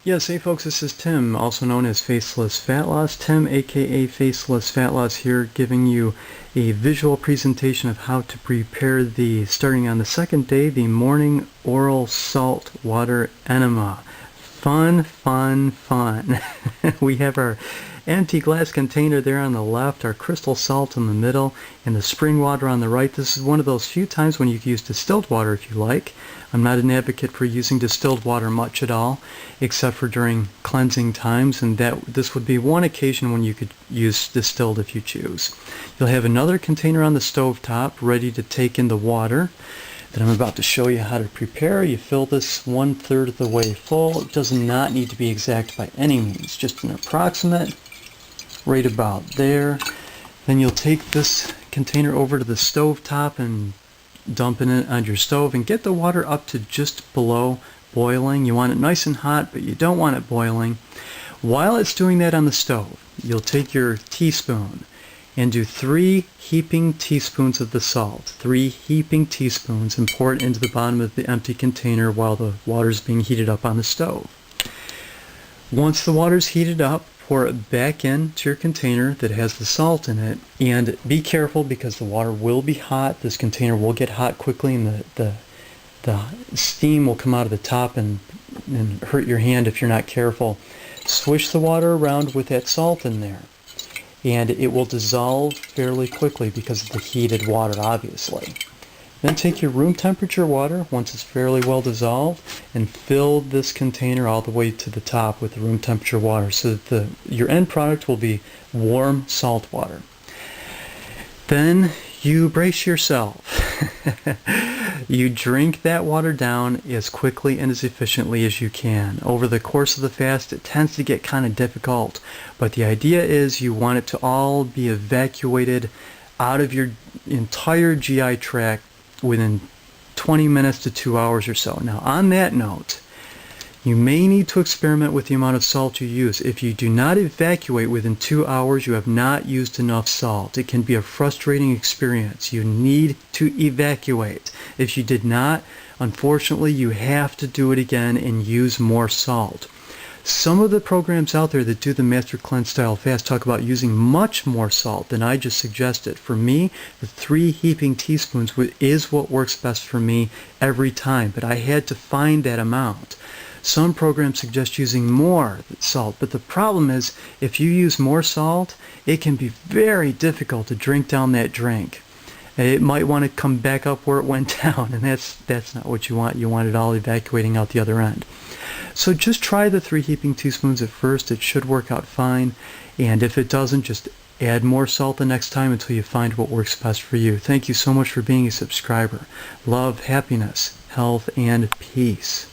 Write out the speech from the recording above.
Yes, hey folks, this is Tim, also known as Faceless Fat Loss. Tim, aka Faceless Fat Loss here, giving you a visual presentation of how to prepare starting on the second day, the morning oral salt water enema. Fun, fun, fun. We have our empty glass container there on the left, our crystal salt in the middle, and the spring water on the right. This is one of those few times when you can use distilled water if you like. I'm not an advocate for using distilled water much at all, except for during cleansing times, and this would be one occasion when you could use distilled if you choose. You'll have another container on the stove top ready to take in the water that I'm about to show you how to prepare. You fill this 1/3 of the way full. It does not need to be exact by any means, just an approximate, right about there. Then you'll take this container over to the stove top and dump it on your stove and get the water up to just below boiling. You want it nice and hot, but you don't want it boiling. While it's doing that on the stove, you'll take your teaspoon and do 3 heaping teaspoons of the salt. 3 heaping teaspoons, and pour it into the bottom of the empty container while the water is being heated up on the stove. Once the water's heated up, pour it back into your container that has the salt in it, and be careful because the water will be hot. This container will get hot quickly, and the steam will come out of the top and hurt your hand if you're not careful. Swish the water around with that salt in there, and it will dissolve fairly quickly because of the heated water, obviously. Then take your room temperature water, once it's fairly well dissolved, and fill this container all the way to the top with the room temperature water so that your end product will be warm salt water. Then you brace yourself. You drink that water down as quickly and as efficiently as you can. Over the course of the fast, it tends to get kind of difficult, but the idea is you want it to all be evacuated out of your entire GI tract within 20 minutes to 2 hours or so. Now, on that note, you may need to experiment with the amount of salt you use. If you do not evacuate within 2 hours, you have not used enough salt. It can be a frustrating experience. You need to evacuate. If you did not, unfortunately, you have to do it again and use more salt. Some of the programs out there that do the Master Cleanse style fast talk about using much more salt than I just suggested. For me, the 3 heaping teaspoons is what works best for me every time, but I had to find that amount. Some programs suggest using more salt, but the problem is if you use more salt, it can be very difficult to drink down that drink. It might want to come back up where it went down, and that's not what you want. You want it all evacuating out the other end. So just try the 3 heaping teaspoons at first. It should work out fine, and if it doesn't, just add more salt the next time until you find what works best for you. Thank you so much for being a subscriber. Love, happiness, health, and peace.